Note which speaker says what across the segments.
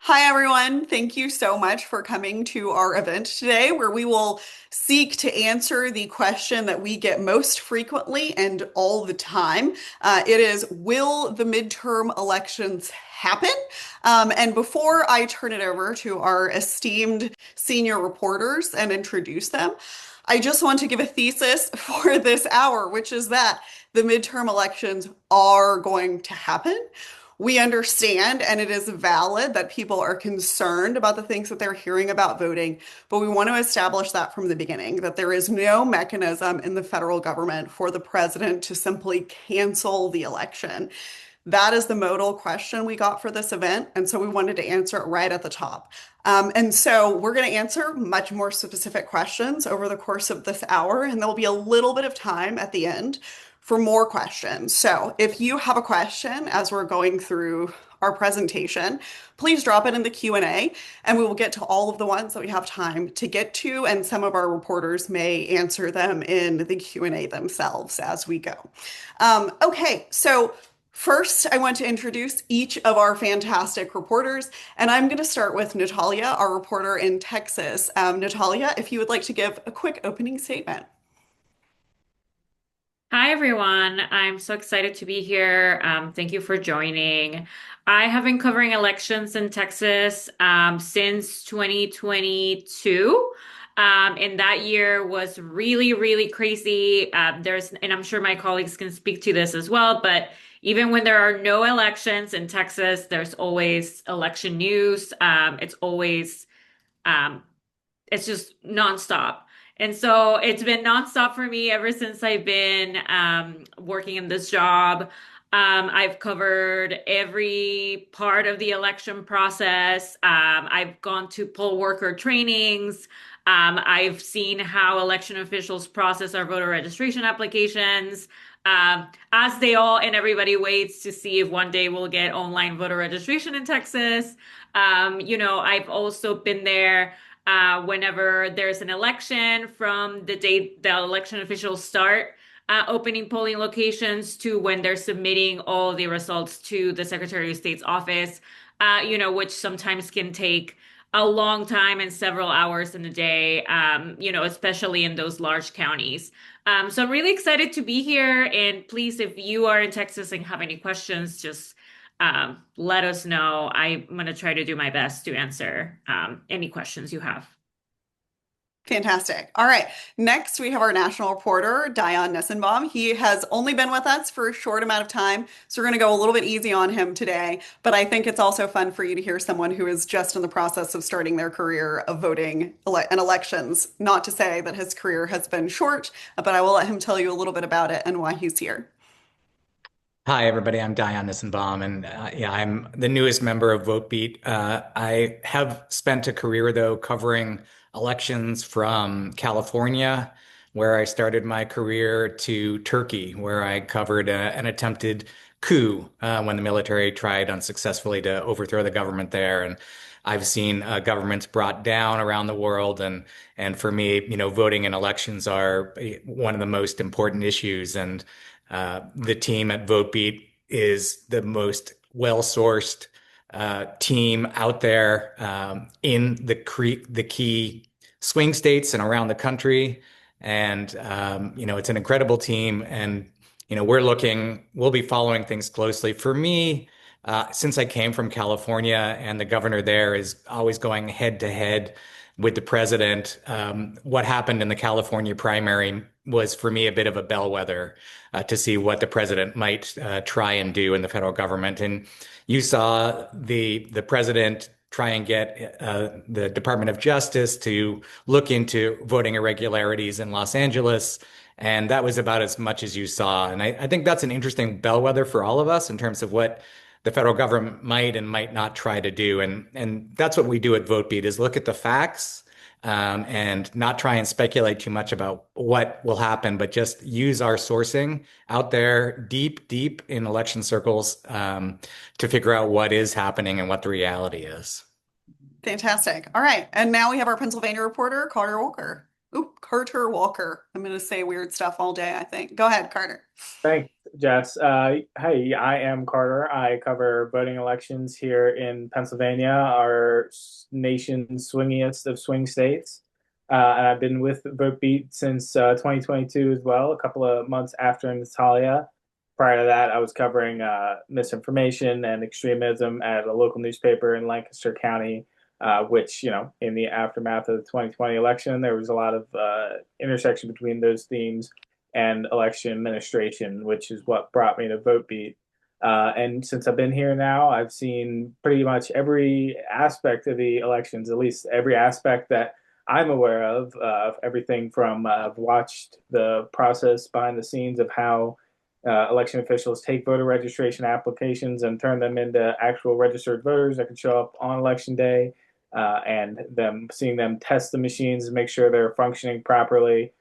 Speaker 1: Hi, everyone. Thank you so much for coming to our event today, where we will seek to answer the question that we get most frequently and all the time. It is, will the midterm elections happen? And before I turn it over to our esteemed senior reporters and introduce them, I just want to give a thesis for this hour, which is that the midterm elections are going to happen. We understand, and it is valid that people are concerned about the things that they're hearing about voting, but we want to establish that from the beginning, that there is no mechanism in the federal government for the president to simply cancel the election. That is the modal question we got for this event, and so we wanted to answer it right at the top. And so we're going to answer much more specific questions over the course of this hour, and there'll be a little bit of time at the end for more questions. So if you have a question as we're going through our presentation, please drop it in the Q&A and we will get to all of the ones that we have time to get to, and some of our reporters may answer them in the Q&A themselves as we go. Okay, so first, I want to introduce each of our fantastic reporters, and I'm going to start with Natalia, our reporter in Texas. Natalia, if you would like to give a quick opening statement.
Speaker 2: Hi, everyone. I'm so excited to be here. Thank you for joining. I have been covering elections in Texas since 2022. And that year was really, really crazy. And I'm sure my colleagues can speak to this as well, but even when there are no elections in Texas, there's always election news. Um, it's just nonstop. And so it's been nonstop for me ever since I've been working in this job. I've covered every part of the election process. I've gone to poll worker trainings. I've seen how election officials process our voter registration applications. As they all and everybody waits to see if one day we'll get online voter registration in Texas. I've also been there whenever there's an election, from the date the election officials start opening polling locations to when they're submitting all the results to the Secretary of State's office, which sometimes can take a long time and several hours in a day, especially in those large counties. So I'm really excited to be here. And please, if you are in Texas and have any questions, just let us know. I'm going to try to do my best to answer any questions you have.
Speaker 1: Fantastic. All right. Next, we have our national reporter, Dion Nessenbaum. He has only been with us for a short amount of time, so we're going to go a little bit easy on him today. But I think it's also fun for you to hear someone who is just in the process of starting their career of voting and elections. Not to say that his career has been short, but I will let him tell you a little bit about it and why he's here.
Speaker 3: Hi, everybody. I'm Dion Nissenbaum, and yeah, I'm the newest member of Votebeat. I have spent a career, though, covering elections from California, where I started my career, to Turkey, where I covered an attempted coup when the military tried unsuccessfully to overthrow the government there. And I've seen governments brought down around the world, and for me, voting and elections are one of the most important issues. And the team at Votebeat is the most well-sourced team out there in the key swing states and around the country. And it's an incredible team. And we'll be following things closely. For me, since I came from California and the governor there is always going head to head with the president, what happened in the California primary was for me a bit of a bellwether to see what the president might try and do in the federal government. And you saw the president try and get the Department of Justice to look into voting irregularities in Los Angeles. And that was about as much as you saw. And I think that's an interesting bellwether for all of us in terms of what the federal government might and might not try to do. And that's what we do at Votebeat, is look at the facts and not try and speculate too much about what will happen, but just use our sourcing out there deep, deep in election circles to figure out what is happening and what the reality is.
Speaker 1: Fantastic. All right. And now we have our Pennsylvania reporter, Carter Walker. Ooh, Carter Walker. I'm going to say weird stuff all day, I think. Go ahead, Carter.
Speaker 4: Thanks, Jess. Hey, I am Carter. I cover voting elections here in Pennsylvania, our nation's swingiest of swing states. And I've been with Votebeat since 2022 as well, a couple of months after Natalia. Prior to that, I was covering misinformation and extremism at a local newspaper in Lancaster County, which, in the aftermath of the 2020 election, there was a lot of intersection between those themes and election administration, which is what brought me to Votebeat. And since I've been here now, I've seen pretty much every aspect of the elections, at least every aspect that I'm aware of everything from I've watched the process behind the scenes of how election officials take voter registration applications and turn them into actual registered voters that can show up on election day, and them seeing them test the machines and make sure they're functioning properly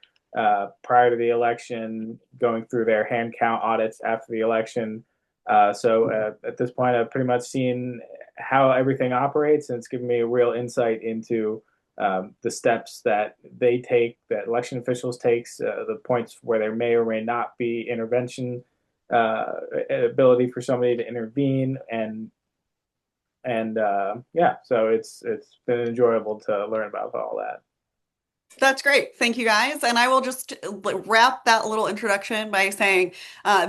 Speaker 4: prior to the election, going through their hand count audits after the election. So at this point, I've pretty much seen how everything operates, and it's given me a real insight into the steps that they take, that election officials takes, the points where there may or may not be intervention, ability for somebody to intervene, and yeah, so it's been enjoyable to learn about all that.
Speaker 1: That's great. Thank you guys. And I will just wrap that little introduction by saying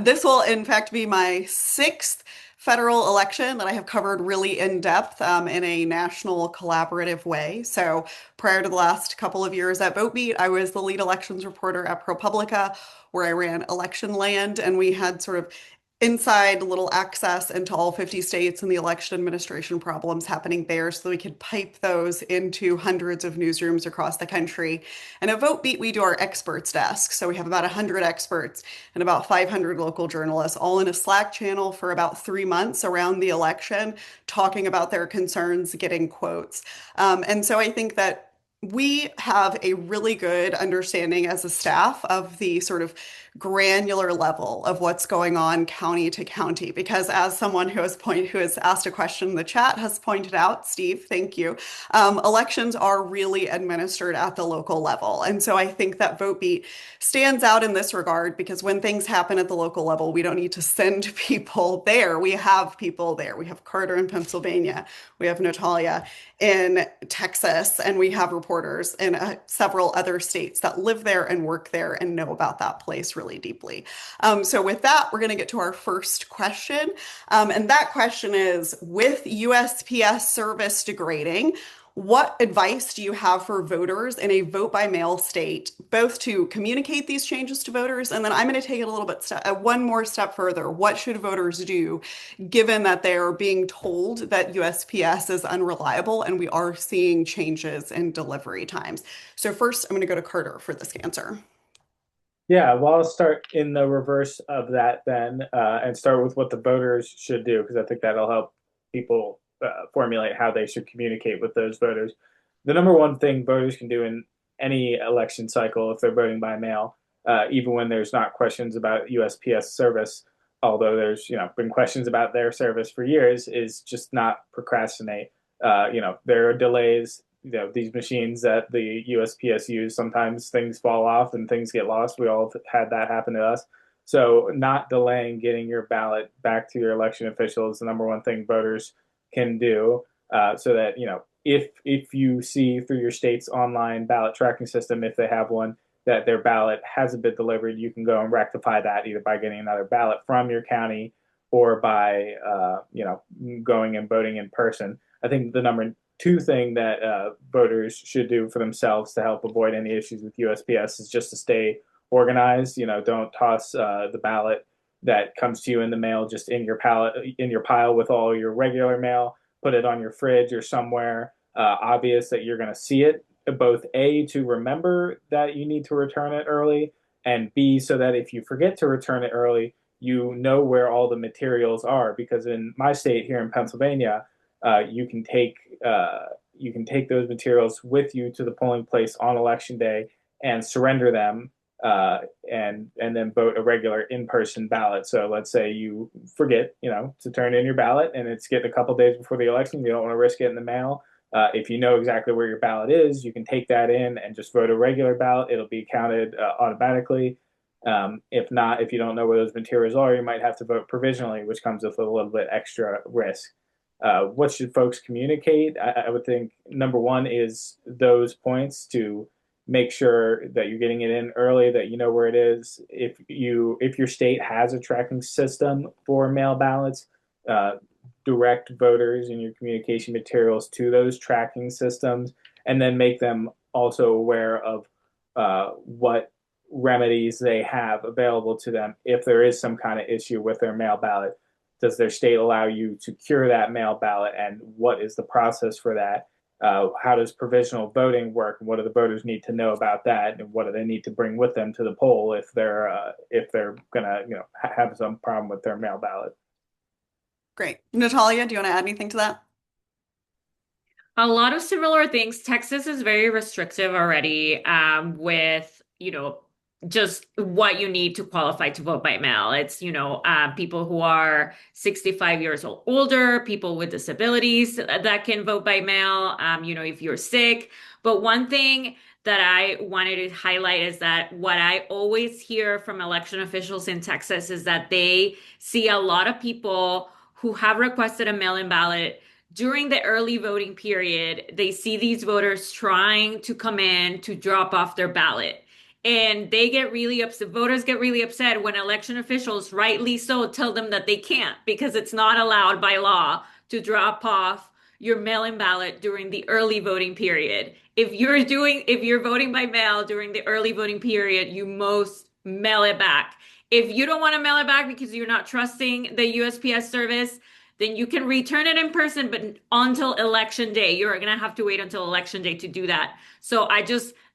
Speaker 1: this will, in fact, be my sixth federal election that I have covered really in depth in a national collaborative way. So prior to the last couple of years at Votebeat, I was the lead elections reporter at ProPublica, where I ran election land, and we had sort of inside little access into all 50 states and the election administration problems happening there so that we could pipe those into hundreds of newsrooms across the country. And at VoteBeat, we do our experts desk. So we have about 100 experts and about 500 local journalists all in a Slack channel for about 3 months around the election, talking about their concerns, getting quotes. And so I think that we have a really good understanding as a staff of the sort of granular level of what's going on county to county. Because as someone who has asked a question in the chat has pointed out, Steve, thank you, elections are really administered at the local level. And so I think that VoteBeat stands out in this regard because when things happen at the local level, we don't need to send people there. We have people there. We have Carter in Pennsylvania. We have Natalia in Texas, and we have reporters in several other states that live there and work there and know about that place really deeply. So with that, we're going to get to our first question. And that question is, with USPS service degrading, what advice do you have for voters in a vote by mail state, both to communicate these changes to voters, and then I'm going to take it a little bit one more step further. What should voters do given that they're being told that USPS is unreliable and we are seeing changes in delivery times? So first, I'm going to go to Carter for this answer.
Speaker 4: Yeah, well, I'll start in the reverse of that then, and start with what the voters should do, because I think that'll help people formulate how they should communicate with those voters. The number one thing voters can do in any election cycle, if they're voting by mail, even when there's not questions about USPS service, although there's been questions about their service for years, is just not procrastinate. There are delays, these machines that the USPS use, sometimes things fall off and things get lost. We all have had that happen to us. So not delaying getting your ballot back to your election official is the number one thing voters can do, so that if you see through your state's online ballot tracking system, if they have one, that their ballot hasn't been delivered, you can go and rectify that either by getting another ballot from your county or by going and voting in person. I think the number two thing that voters should do for themselves to help avoid any issues with USPS is just to stay organized. Don't toss the ballot that comes to you in the mail just in your pile with all your regular mail. Put it on your fridge or somewhere obvious that you're going to see it. Both A, to remember that you need to return it early, and B, so that if you forget to return it early, you know where all the materials are. Because in my state here in Pennsylvania, you can take those materials with you to the polling place on election day and surrender them, and then vote a regular in-person ballot. So let's say you forget, to turn in your ballot, and it's getting a couple days before the election. You don't want to risk it in the mail. If you know exactly where your ballot is, you can take that in and just vote a regular ballot. It'll be counted automatically. If not, if you don't know where those materials are, you might have to vote provisionally, which comes with a little bit extra risk. What should folks communicate? I would think number one is those points to make sure that you're getting it in early, that you know where it is. If your state has a tracking system for mail ballots, uh, direct voters in your communication materials to those tracking systems, and then make them also aware of what remedies they have available to them if there is some kind of issue with their mail ballot. Does their state allow you to cure that mail ballot, and what is the process for that? How does provisional voting work, and what do the voters need to know about that, and what do they need to bring with them to the poll if they're gonna have some problem with their mail ballot?
Speaker 1: Great. Natalia, do you want to add anything to that?
Speaker 2: A lot of similar things. Texas is very restrictive already with, just what you need to qualify to vote by mail. It's, people who are 65 years old, older, people with disabilities that can vote by mail, if you're sick. But one thing that I wanted to highlight is that what I always hear from election officials in Texas is that they see a lot of people who have requested a mail-in ballot during the early voting period. They see these voters trying to come in to drop off their ballot. And they get really upset. Voters get really upset when election officials, rightly so, tell them that they can't because it's not allowed by law to drop off your mail-in ballot during the early voting period. If you're voting by mail during the early voting period, you must mail it back. If you don't want to mail it back because you're not trusting the USPS service, then you can return it in person, but until election day, you're going to have to wait until election day to do that. So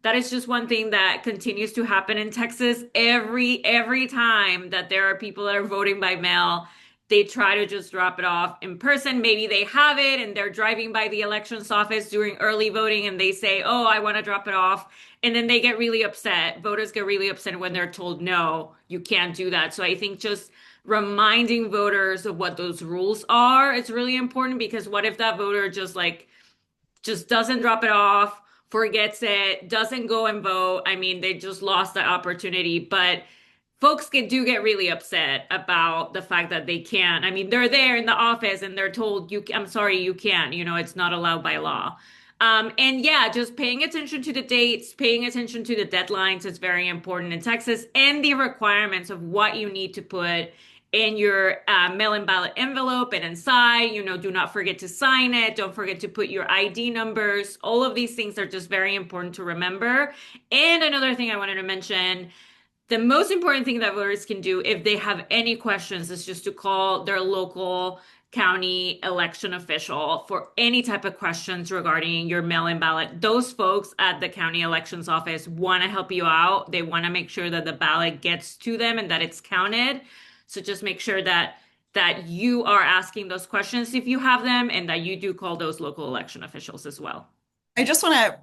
Speaker 2: that is just one thing that continues to happen in Texas. Every time that there are people that are voting by mail, they try to just drop it off in person. Maybe they have it and they're driving by the elections office during early voting and they say, "Oh, I want to drop it off." And then they get really upset. Voters get really upset when they're told, "No, you can't do that." So I think just reminding voters of what those rules are, it's really important, because what if that voter just doesn't drop it off, forgets it, doesn't go and vote? I mean, they just lost the opportunity. But folks do get really upset about the fact that they can't. I mean, they're there in the office and they're told, I'm sorry, you can't. It's not allowed by law. And yeah, just paying attention to the dates, paying attention to the deadlines is very important in Texas, and the requirements of what you need to put in your mail-in ballot envelope and inside. Do not forget to sign it. Don't forget to put your ID numbers. All of these things are just very important to remember. And another thing I wanted to mention, the most important thing that voters can do if they have any questions is just to call their local county election official for any type of questions regarding your mail-in ballot. Those folks at the county elections office want to help you out. They want to make sure that the ballot gets to them and that it's counted. So just make sure that you are asking those questions if you have them, and that you do call those local election officials as well.
Speaker 1: I just want to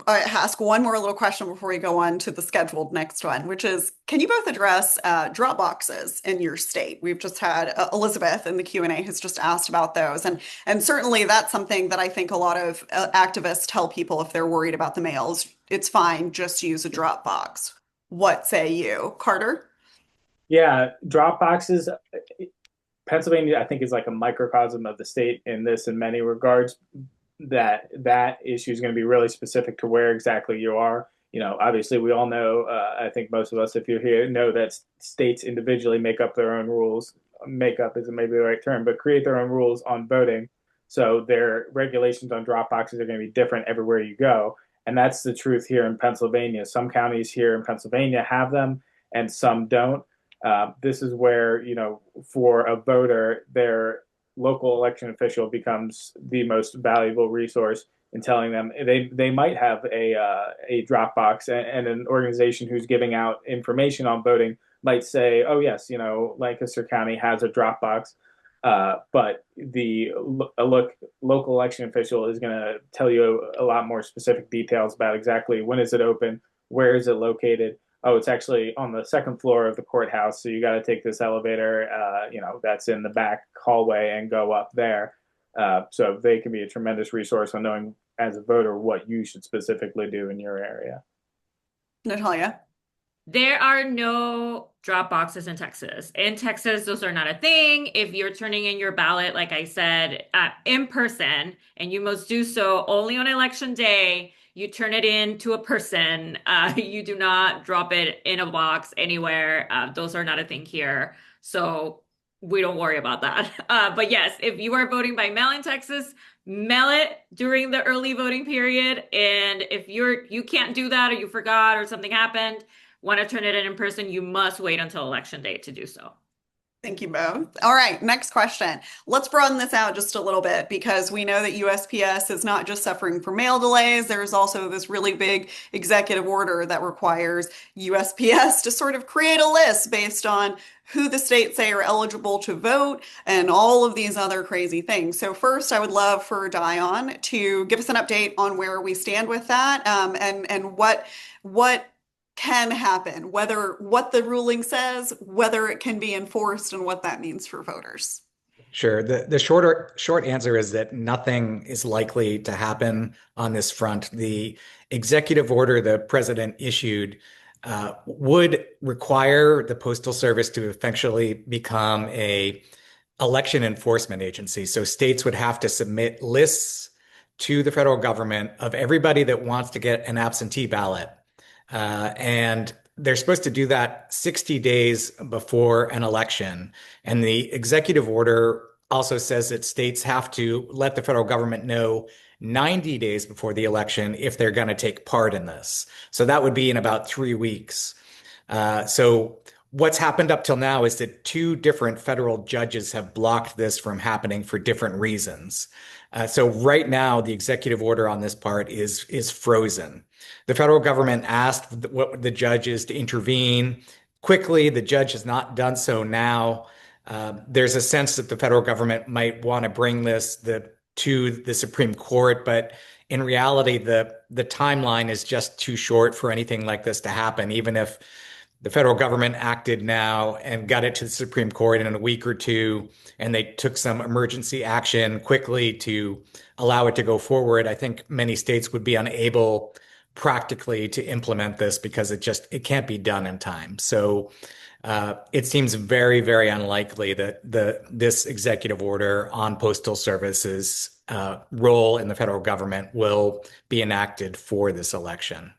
Speaker 1: ask one more little question before we go on to the scheduled next one, which is, can you both address drop boxes in your state? We've just had Elizabeth in the Q&A has just asked about those. And certainly that's something that I think a lot of activists tell people if they're worried about the mails. It's fine, just use a drop box. What say you, Carter?
Speaker 4: Yeah, drop boxes. Pennsylvania, I think, is like a microcosm of the state in this in many regards. That issue is going to be really specific to where exactly you are. Obviously, we all know. I think most of us, if you're here, know that states individually make up their own rules. Make up isn't maybe the right term, but create their own rules on voting. So their regulations on drop boxes are going to be different everywhere you go, and that's the truth here in Pennsylvania. Some counties here in Pennsylvania have them, and some don't. This is where, for a voter, their local election official becomes the most valuable resource in telling them they might have a drop box, and an organization who's giving out information on voting might say, oh yes, Lancaster County has a drop box, but local election official is going to tell you a lot more specific details about exactly when is it open, where is it located. Oh, it's actually on the second floor of the courthouse, so you got to take this elevator, that's in the back hallway, and go up there. So they can be a tremendous resource on knowing as a voter what you should specifically do in your area.
Speaker 1: Natalia.
Speaker 2: There are no drop boxes in Texas. In Texas, those are not a thing. If you're turning in your ballot, like I said, in person, and you must do so only on election day, you turn it in to a person. You do not drop it in a box anywhere. Those are not a thing here. So we don't worry about that. But yes, if you are voting by mail in Texas, mail it during the early voting period. And if you can't do that or you forgot or something happened, want to turn it in person, you must wait until election day to do so.
Speaker 1: Thank you both. All right, next question. Let's broaden this out just a little bit because we know that USPS is not just suffering from mail delays. There's also this really big executive order that requires USPS to sort of create a list based on who the states say are eligible to vote and all of these other crazy things. So first, I would love for Dion to give us an update on where we stand with that, and what can happen, whether what the ruling says, whether it can be enforced, and what that means for voters.
Speaker 3: Sure. The short answer is that nothing is likely to happen on this front. The executive order the president issued would require the Postal Service to eventually become a election enforcement agency. So states would have to submit lists to the federal government of everybody that wants to get an absentee ballot. And they're supposed to do that 60 days before an election. And the executive order also says that states have to let the federal government know 90 days before the election if they're going to take part in this. So that would be in about 3 weeks. So what's happened up till now is that two different federal judges have blocked this from happening for different reasons. So right now, the executive order on this part is frozen. The federal government asked what the judges to intervene quickly. The judge has not done so now. There's a sense that the federal government might want to bring this to the Supreme Court, but in reality, the timeline is just too short for anything like this to happen. Even if the federal government acted now and got it to the Supreme Court in a week or two, and they took some emergency action quickly to allow it to go forward, I think many states would be unable practically to implement this because it can't be done in time. So it seems very, very unlikely that this executive order on postal services role in the federal government will be enacted for this election.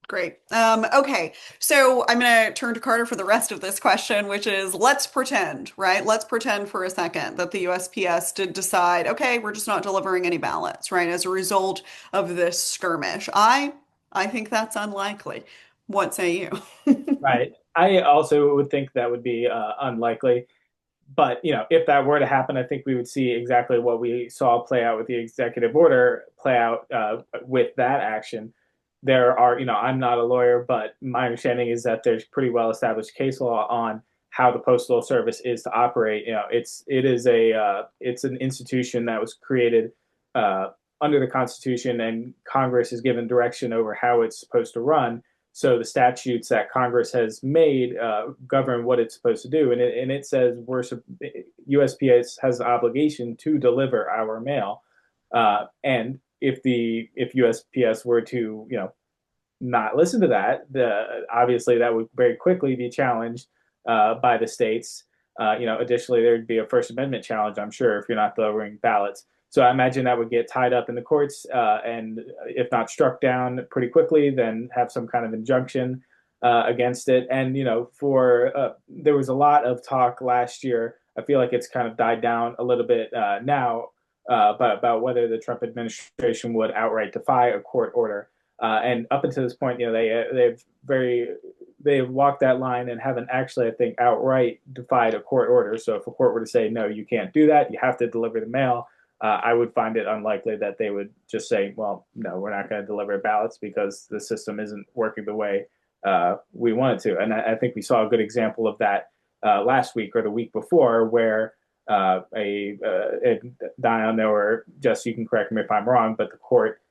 Speaker 1: Great. Okay, so I'm going to turn to Carter for the rest of this question, which is let's pretend, right? Let's pretend for a second that the USPS did decide, okay, we're just not delivering any ballots, right, as a result of this skirmish. I think that's unlikely. What say you?
Speaker 4: Right. I also would think that would be unlikely. But if that were to happen, I think we would see exactly what we saw play out with the executive order play out with that action. There are, I'm not a lawyer, but my understanding is that there's pretty well established case law on how the postal service is to operate. It's an institution that was created under the Constitution, and Congress is given direction over how it's supposed to run. So the statutes that Congress has made govern what it's supposed to do, and it says USPS has an obligation to deliver our mail, and if USPS were to not listen to that, obviously that would very quickly be challenged by the states. Additionally, there'd be a First Amendment challenge, I'm sure, if you're not delivering ballots. So I imagine that would get tied up in the courts, and if not struck down pretty quickly, then have some kind of injunction against it. And there was a lot of talk last year. I feel like it's kind of died down a little bit now, but about whether the Trump administration would outright defy a court order. And up until this point, they've walked that line and haven't actually, I think, outright defied a court order. So if a court were to say, no, you can't do that, you have to deliver the mail, I would find it unlikely that they would just say, well, no, we're not going to deliver ballots because the system isn't working the way we want it to. And I think we saw a good example of that last week or the week before, where Dion, or Jess, you can correct me if I'm wrong, but the court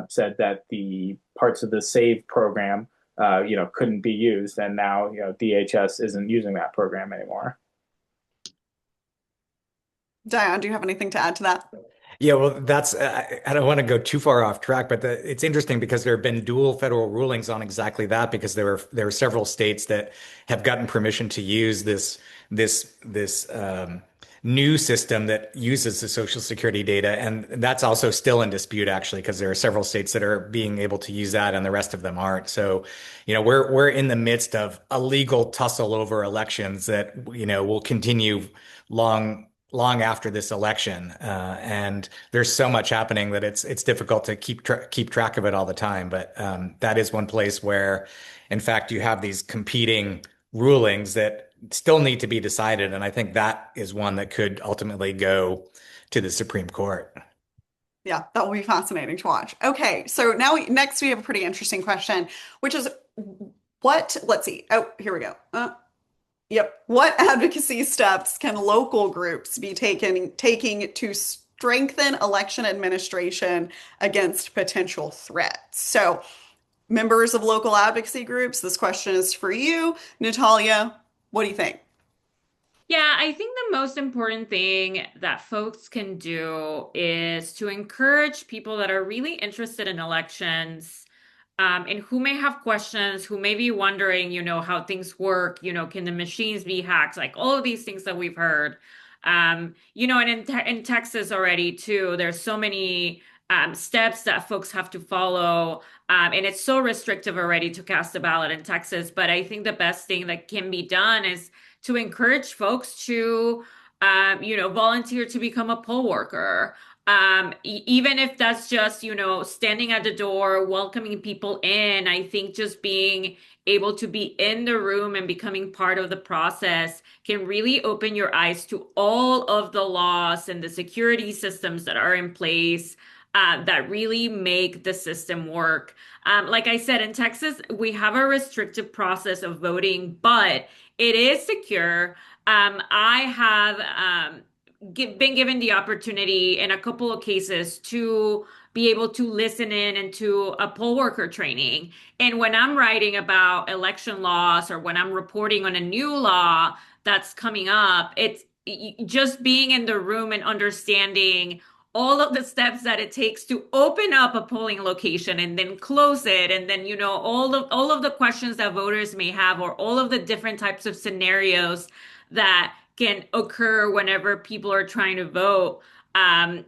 Speaker 4: said that the parts of the SAVE program, couldn't be used, and now DHS isn't using that program anymore.
Speaker 1: Diane, do you have anything to add to that?
Speaker 3: Yeah, well, that's I don't want to go too far off track, but it's interesting because there have been dual federal rulings on exactly that because there are several states that have gotten permission to use this new system that uses the Social Security data, and that's also still in dispute actually because there are several states that are being able to use that and the rest of them aren't. So, we're in the midst of a legal tussle over elections that will continue long after this election, and there's so much happening that it's difficult to keep track of it all the time. But that is one place where, in fact, you have these competing rulings that still need to be decided, and I think that is one that could ultimately go to the Supreme Court.
Speaker 1: Yeah, that will be fascinating to watch. Okay, so now next we have a pretty interesting question, which is let's see. Oh, here we go. Yep. What advocacy steps can local groups be taking to strengthen election administration against potential threats? So, members of local advocacy groups, this question is for you. Natalia, what do you think?
Speaker 2: Yeah, I think the most important thing that folks can do is to encourage people that are really interested in elections, and who may have questions, who may be wondering, how things work, can the machines be hacked, like all of these things that we've heard. And in Texas already too, there's so many steps that folks have to follow. And it's so restrictive already to cast a ballot in Texas. But I think the best thing that can be done is to encourage folks to, volunteer to become a poll worker. Even if that's just, standing at the door, welcoming people in, I think just being able to be in the room and becoming part of the process can really open your eyes to all of the laws and the security systems that are in place, that really make the system work. Like I said, in Texas, we have a restrictive process of voting, but it is secure. I have been given the opportunity in a couple of cases to be able to listen in and to a poll worker training. And when I'm writing about election laws or when I'm reporting on a new law that's coming up, it's just being in the room and understanding all of the steps that it takes to open up a polling location and then close it, and then all of the questions that voters may have, or all of the different types of scenarios that can occur whenever people are trying to vote.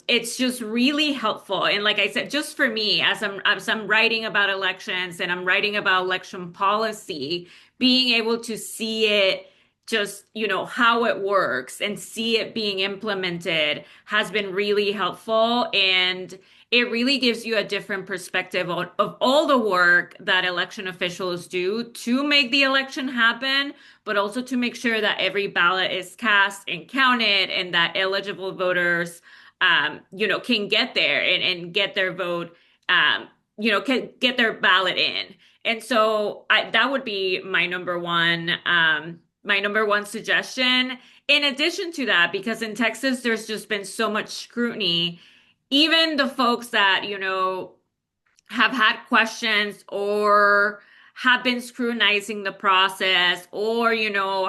Speaker 2: It's just really helpful. And like I said, just for me, as I'm writing about elections and I'm writing about election policy, being able to see it, just, how it works and see it being implemented has been really helpful. And it really gives you a different perspective of all the work that election officials do to make the election happen, but also to make sure that every ballot is cast and counted and that eligible voters, can get there and get their vote, can get their ballot in. And so that would be my number one suggestion. In addition to that, because in Texas, there's just been so much scrutiny, even the folks that, have had questions or have been scrutinizing the process, or,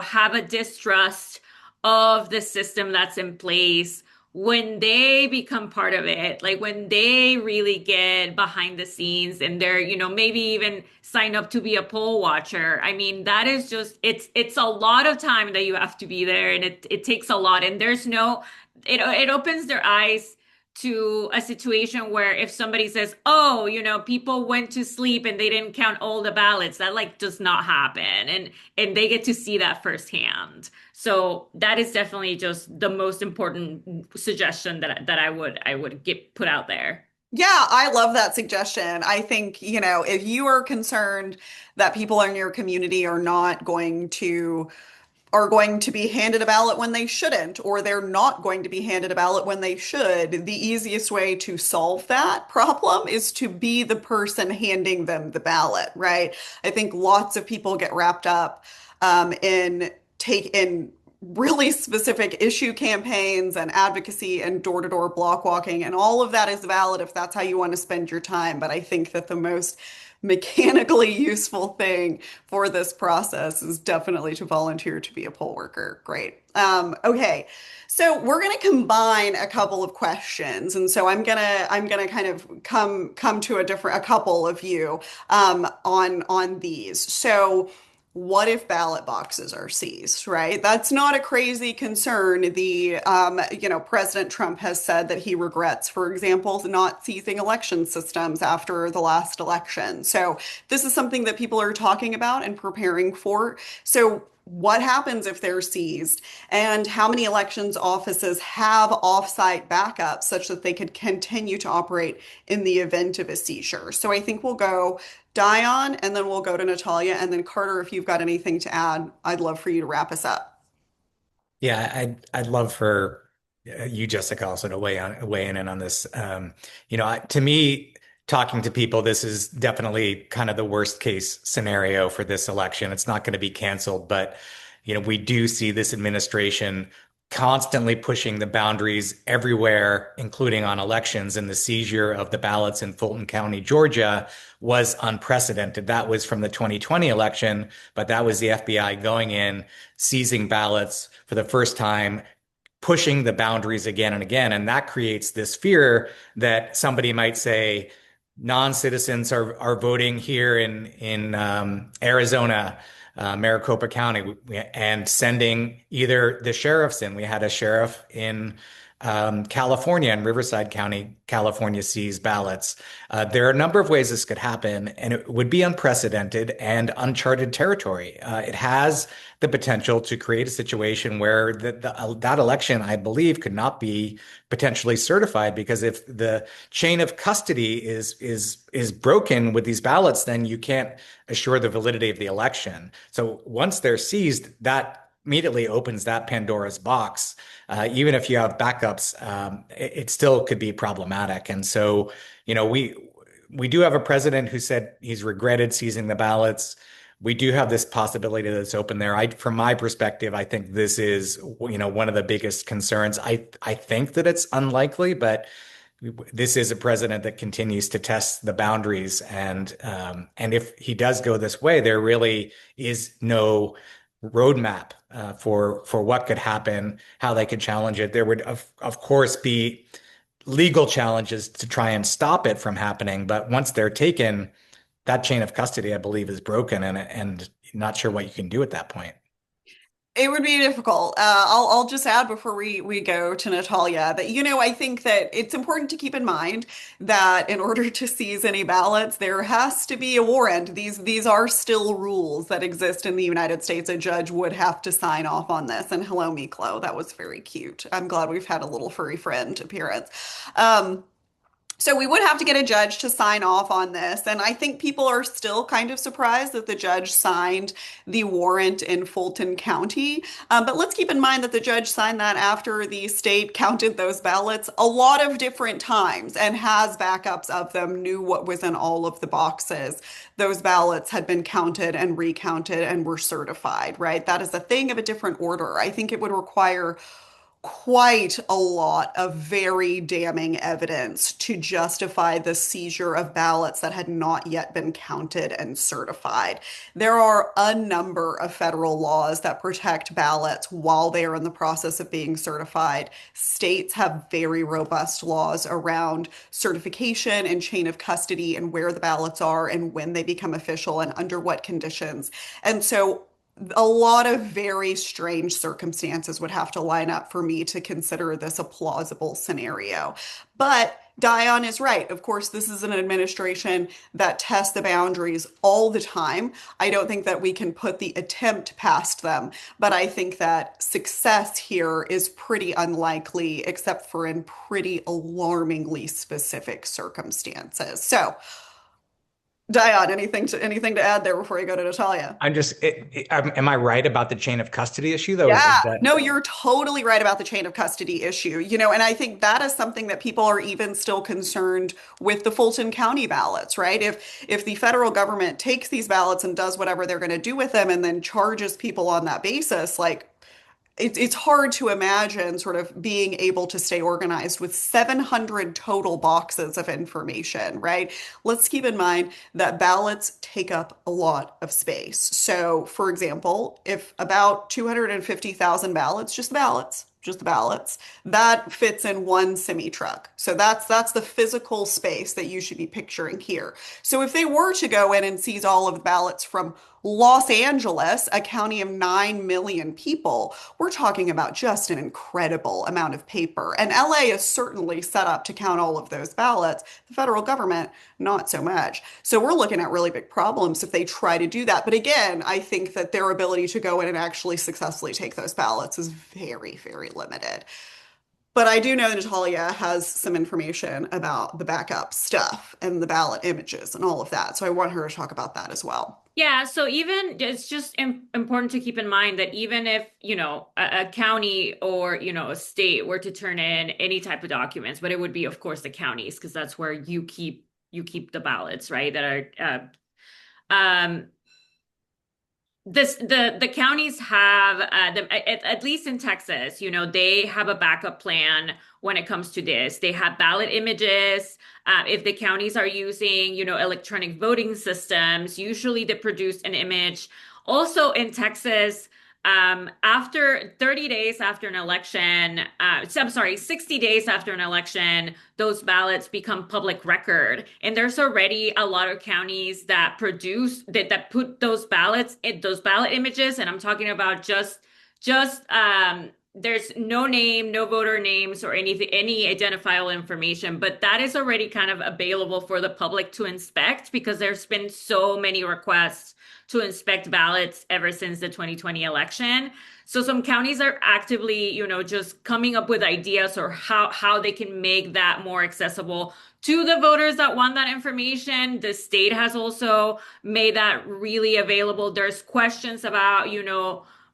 Speaker 2: have a distrust of the system that's in place, when they become part of it, like when they really get behind the scenes and they're, maybe even sign up to be a poll watcher. I mean, that is just, it's a lot of time that you have to be there, and it takes a lot. And it opens their eyes to a situation where if somebody says, oh, people went to sleep and they didn't count all the ballots, that like does not happen. And they get to see that firsthand. So that is definitely just the most important suggestion that I would get put out there.
Speaker 1: Yeah, I love that suggestion. I think, if you are concerned that people in your community are going to be handed a ballot when they shouldn't, or they're not going to be handed a ballot when they should, the easiest way to solve that problem is to be the person handing them the ballot, right? I think lots of people get wrapped up in really specific issue campaigns and advocacy and door-to-door block walking, and all of that is valid if that's how you want to spend your time. But I think that the most mechanically useful thing for this process is definitely to volunteer to be a poll worker. Great. Okay. So we're going to combine a couple of questions, and so I'm gonna kind of come to a couple of you on these. So what if ballot boxes are seized, right? That's not a crazy concern. President Trump has said that he regrets, for example, not seizing election systems after the last election. So this is something that people are talking about and preparing for. So what happens if they're seized? And how many elections offices have offsite backups such that they could continue to operate in the event of a seizure? So I think we'll go Dion, and then we'll go to Natalia, and then Carter, if you've got anything to add, I'd love for you to wrap us up.
Speaker 3: Yeah, I'd love for you, Jessica, also to weigh in on this. To me, talking to people, this is definitely kind of the worst case scenario for this election. It's not going to be canceled, but we do see this administration constantly pushing the boundaries everywhere, including on elections. And the seizure of the ballots in Fulton County, Georgia, was unprecedented. That was from the 2020 election, but that was the FBI going in, seizing ballots for the first time, pushing the boundaries again and again. And that creates this fear that somebody might say, non-citizens are voting here in Arizona, Maricopa County, and sending either the sheriffs in. We had a sheriff in California, in Riverside County, California, seized ballots. There are a number of ways this could happen, and it would be unprecedented and uncharted territory. It has the potential to create a situation where that election, I believe, could not be potentially certified, because if the chain of custody is broken with these ballots, then you can't assure the validity of the election. So once they're seized, that immediately opens that Pandora's box. Even if you have backups, it still could be problematic. And so, we do have a president who said he's regretted seizing the ballots. We do have this possibility that's open there. From my perspective, I think this is, one of the biggest concerns. I think that it's unlikely, but this is a president that continues to test the boundaries, and if he does go this way, there really is no roadmap for what could happen, how they could challenge it. There would of course be legal challenges to try and stop it from happening, but once they're taken, that chain of custody, I believe, is broken, and not sure what you can do at that point.
Speaker 1: It would be difficult. I'll just add before we go to Natalia that, I think that it's important to keep in mind that in order to seize any ballots, there has to be a warrant. These are still rules that exist in the United States. A judge would have to sign off on this. And hello, Miklo. That was very cute. I'm glad we've had a little furry friend appearance. So we would have to get a judge to sign off on this. And I think people are still kind of surprised that the judge signed the warrant in Fulton County. But let's keep in mind that the judge signed that after the state counted those ballots a lot of different times and has backups of them, knew what was in all of the boxes. Those ballots had been counted and recounted and were certified, right? That is a thing of a different order. I think it would require quite a lot of very damning evidence to justify the seizure of ballots that had not yet been counted and certified. There are a number of federal laws that protect ballots while they are in the process of being certified. States have very robust laws around certification and chain of custody and where the ballots are and when they become official and under what conditions. And so a lot of very strange circumstances would have to line up for me to consider this a plausible scenario. But Dion is right. Of course, this is an administration that tests the boundaries all the time. I don't think that we can put the attempt past them, but I think that success here is pretty unlikely, except for in pretty alarmingly specific circumstances. So, Dion, anything to add there before you go to Natalia?
Speaker 3: Am I right about the chain of custody issue though? Is
Speaker 1: Yeah,
Speaker 3: that
Speaker 1: no, you're totally right about the chain of custody issue, and I think that is something that people are even still concerned with the Fulton County ballots, right? If the federal government takes these ballots and does whatever they're going to do with them and then charges people on that basis, like it's hard to imagine sort of being able to stay organized with 700 total boxes of information, right? Let's keep in mind that ballots take up a lot of space. So, for example, if about 250,000 ballots, just the ballots, that fits in one semi truck. So that's the physical space that you should be picturing here. So if they were to go in and seize all of the ballots from Los Angeles, a county of 9 million people, we're talking about just an incredible amount of paper. And LA is certainly set up to count all of those ballots. The federal government, not so much. So we're looking at really big problems if they try to do that. But again, I think that their ability to go in and actually successfully take those ballots is very, very limited. But I do know that Natalia has some information about the backup stuff and the ballot images and all of that. So I want her to talk about that as well.
Speaker 2: Yeah, so even it's just important to keep in mind that even if, a county or, a state were to turn in any type of documents, but it would be, of course, the counties, because that's where you keep the ballots, right? That are the counties have at least in Texas, they have a backup plan when it comes to this. They have ballot images. If the counties are using, electronic voting systems, usually they produce an image. Also in Texas, after 30 days after an election, I'm sorry, 60 days after an election, those ballots become public record. And there's already a lot of counties that produce that put those ballots in those ballot images. And I'm talking about just there's no name, no voter names or anything, any identifiable information, but that is already kind of available for the public to inspect because there's been so many requests to inspect ballots ever since the 2020 election. So some counties are actively, just coming up with ideas or how they can make that more accessible to the voters that want that information. The state has also made that really available. There's questions about,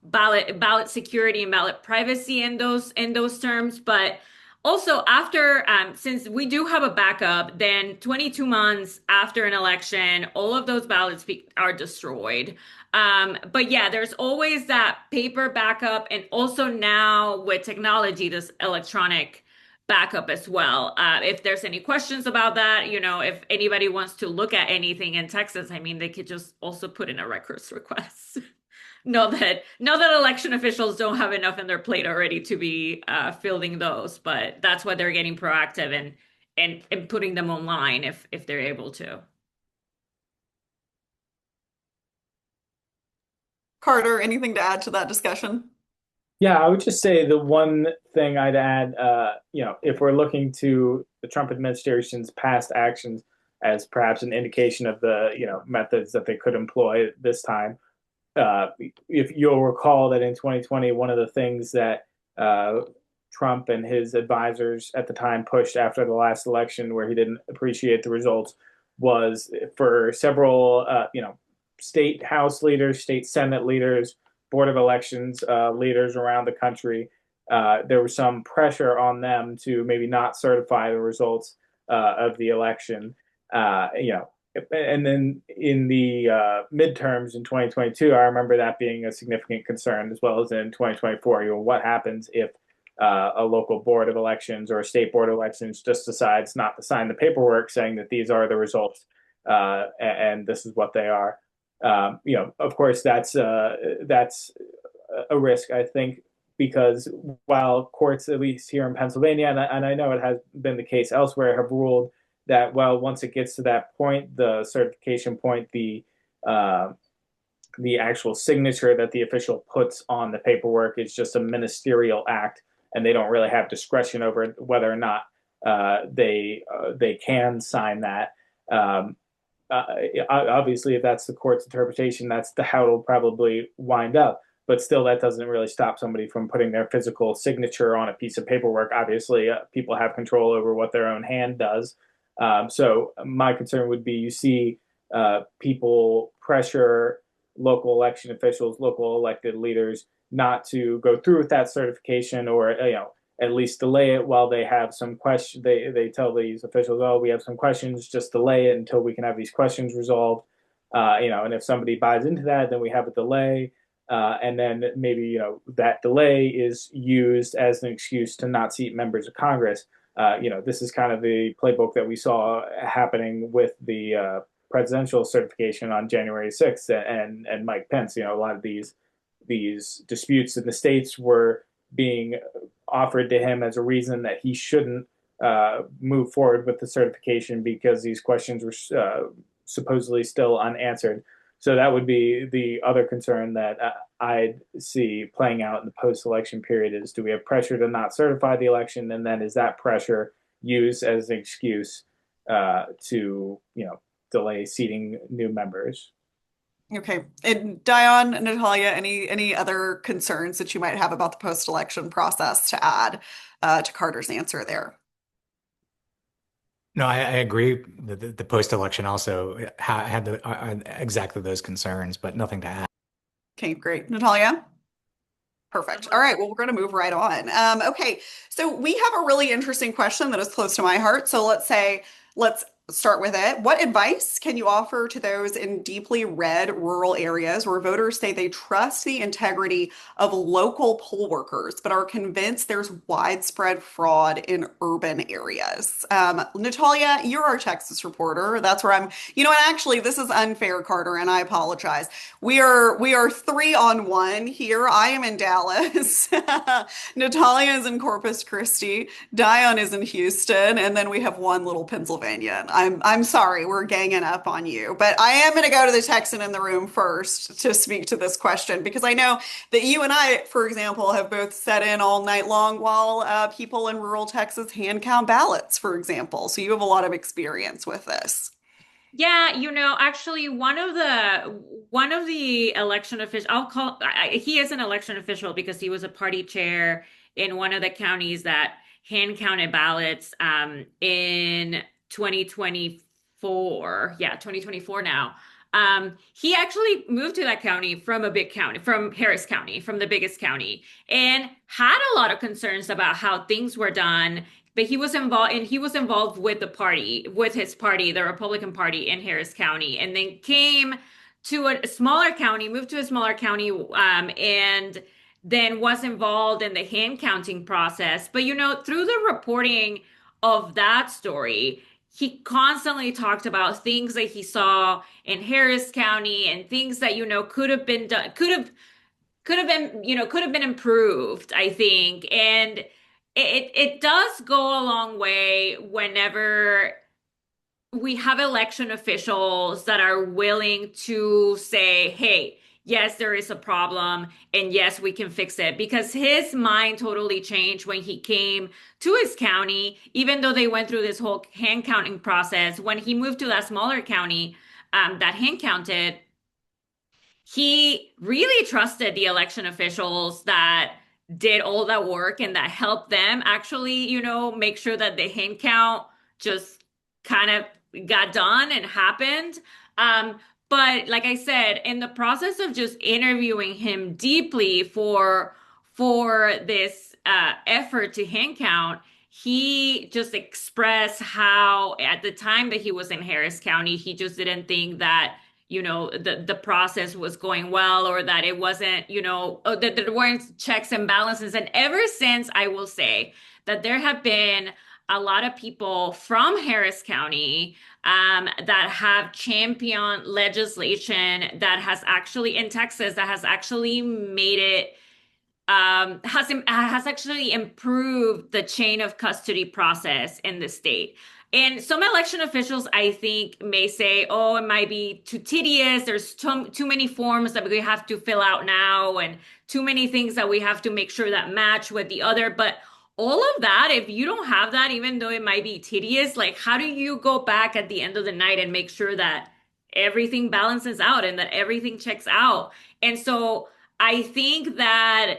Speaker 2: ballot security and ballot privacy in those terms, but also after since we do have a backup, then 22 months after an election, all of those ballots are destroyed. But yeah, there's always that paper backup, and also now with technology, this electronic backup as well. If there's any questions about that, if anybody wants to look at anything in Texas, I mean, they could just also put in a records request. Know that election officials don't have enough on their plate already to be fielding those, but that's why they're getting proactive and putting them online if they're able to.
Speaker 1: Carter, anything to add to that discussion?
Speaker 4: Yeah, I would just say the one thing I'd add, if we're looking to the Trump administration's past actions as perhaps an indication of the, methods that they could employ this time, if you'll recall that in 2020, one of the things that Trump and his advisors at the time pushed after the last election, where he didn't appreciate the results, was for several, state House leaders, state Senate leaders, Board of Elections leaders around the country. There was some pressure on them to maybe not certify the results of the election. And then in the midterms in 2022, I remember that being a significant concern, as well as in 2024. What happens if a local board of elections or a state board of elections just decides not to sign the paperwork saying that these are the results and this is what they are? Of course, that's a risk, I think, because while courts, at least here in Pennsylvania, and I know it has been the case elsewhere, have ruled that, well, once it gets to that point, the certification point, the actual signature that the official puts on the paperwork is just a ministerial act, and they don't really have discretion over whether or not they can sign that. Obviously, if that's the court's interpretation, that's how it'll probably wind up. But still, that doesn't really stop somebody from putting their physical signature on a piece of paperwork. Obviously, people have control over what their own hand does. So my concern would be you see people pressure local election officials, local elected leaders, not to go through with that certification, or at least delay it while they have some question. They tell these officials, "Oh, we have some questions. Just delay it until we can have these questions resolved." And if somebody buys into that, then we have a delay. And then maybe that delay is used as an excuse to not seat members of Congress. This is kind of the playbook that we saw happening with the presidential certification on January 6th and Mike Pence. A lot of these disputes in the states were being offered to him as a reason that he shouldn't move forward with the certification because these questions were supposedly still unanswered. So that would be the other concern that I'd see playing out in the post-election period is, do we have pressure to not certify the election, and then is that pressure used as an excuse to delay seating new members?
Speaker 1: Okay. And Dion, Natalia, any other concerns that you might have about the post-election process to add to Carter's answer there?
Speaker 3: No, I agree. The post-election also had exactly those concerns, but nothing to add.
Speaker 1: Okay, great. Natalia? Perfect. All right. Well, we're going to move right on. Okay. So we have a really interesting question that is close to my heart. So let's start with it. What advice can you offer to those in deeply red rural areas where voters say they trust the integrity of local poll workers, but are convinced there's widespread fraud in urban areas? Natalia, you're our Texas reporter. That's where and actually, this is unfair, Carter, and I apologize. We are 3-on-1 here. I am in Dallas. Natalia is in Corpus Christi. Dion is in Houston, and then we have one little Pennsylvania. I'm sorry, we're ganging up on you, but I am going to go to the Texan in the room first to speak to this question because I know that you and I, for example, have both sat in all night long while people in rural Texas hand count ballots, for example. So you have a lot of experience with this.
Speaker 2: Yeah, actually one of the election officials, he is an election official because he was a party chair in one of the counties that hand counted ballots in 2024. Yeah, 2024 now. He actually moved to that county from a big county, from Harris County, from the biggest county, and had a lot of concerns about how things were done, but he was involved with the party, with his party, the Republican Party in Harris County, and then came to a smaller county, moved to a smaller county, and then was involved in the hand counting process. But through the reporting of that story, he constantly talked about things that he saw in Harris County and things that could have been done, could have been improved, I think. And it does go a long way whenever we have election officials that are willing to say, hey, yes, there is a problem, and yes, we can fix it. Because his mind totally changed when he came to his county, even though they went through this whole hand counting process. When he moved to that smaller county that hand counted, he really trusted the election officials that did all that work and that helped them actually, make sure that the hand count just kind of got done and happened. But like I said, in the process of just interviewing him deeply for this effort to hand count, he just expressed how at the time that he was in Harris County, he just didn't think that the process was going well, or that it wasn't, that there weren't checks and balances. And ever since, I will say that there have been a lot of people from Harris County that have championed legislation that has actually, in Texas, that has actually made it has actually improved the chain of custody process in the state. And some election officials, I think, may say, oh, it might be too tedious. There's too many forms that we have to fill out now, and too many things that we have to make sure that match with the other. But all of that, if you don't have that, even though it might be tedious, like how do you go back at the end of the night and make sure that everything balances out and that everything checks out? And so I think that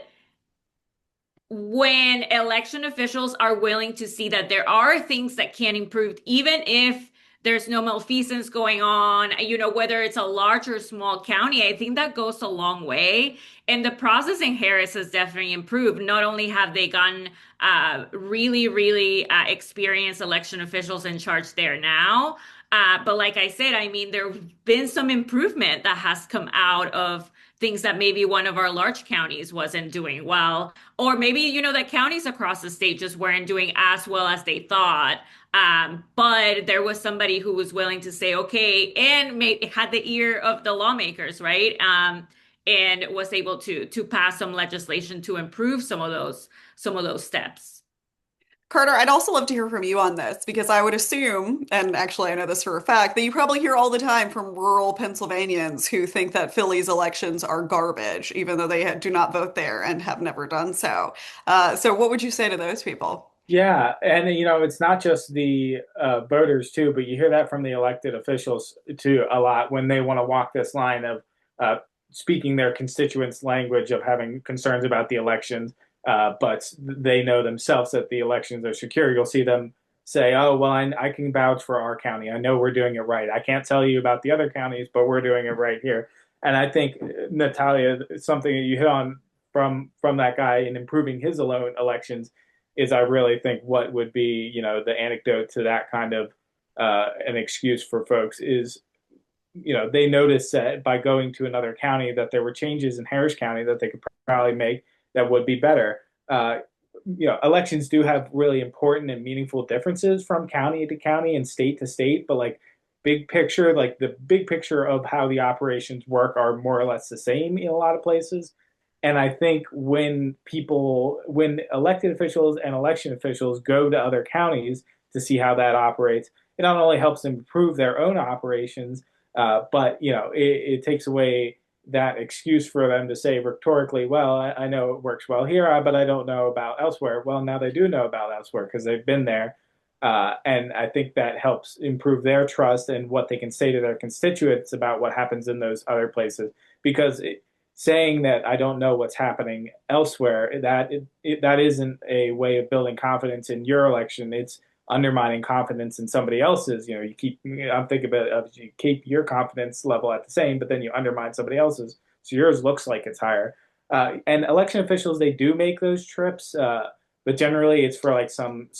Speaker 2: when election officials are willing to see that there are things that can improve, even if there's no malfeasance going on, whether it's a large or small county, I think that goes a long way. And the process in Harris has definitely improved. Not only have they gotten really, really experienced election officials in charge there now, but like I said, I mean, there's been some improvement that has come out of things that maybe one of our large counties wasn't doing well, or maybe, that counties across the state just weren't doing as well as they thought. But there was somebody who was willing to say, okay, and had the ear of the lawmakers, right? And was able to pass some legislation to improve some of those steps.
Speaker 1: Carter, I'd also love to hear from you on this because I would assume, and actually I know this for a fact, that you probably hear all the time from rural Pennsylvanians who think that Philly's elections are garbage, even though they do not vote there and have never done so. So what would you say to those people?
Speaker 4: Yeah, and it's not just the voters too, but you hear that from the elected officials too a lot when they want to walk this line of uh, speaking their constituents' language of having concerns about the elections, but they know themselves that the elections are secure. You'll see them say, "Oh, well, I can vouch for our county. I know we're doing it right. I can't tell you about the other counties, but we're doing it right here." And I think Natalia, something that you hit on from that guy in improving his own elections is I really think what would be, the anecdote to that kind of an excuse for folks is, they noticed that by going to another county that there were changes in Harris County that they could probably make that would be better. Uh, Elections do have really important and meaningful differences from county to county and state to state, but like the big picture of how the operations work are more or less the same in a lot of places. And I think when elected officials and election officials go to other counties to see how that operates, it not only helps them improve their own operations, but it takes away that excuse for them to say rhetorically, "Well, I know it works well here, but I don't know about elsewhere." Well, now they do know about elsewhere because they've been there, and I think that helps improve their trust and what they can say to their constituents about what happens in those other places. Because saying that I don't know what's happening elsewhere, that isn't a way of building confidence in your election. It's undermining confidence in somebody else's. I'm thinking about you keep your confidence level at the same, but then you undermine somebody else's, so yours looks like it's higher. And election officials, they do make those trips, but generally it's for like some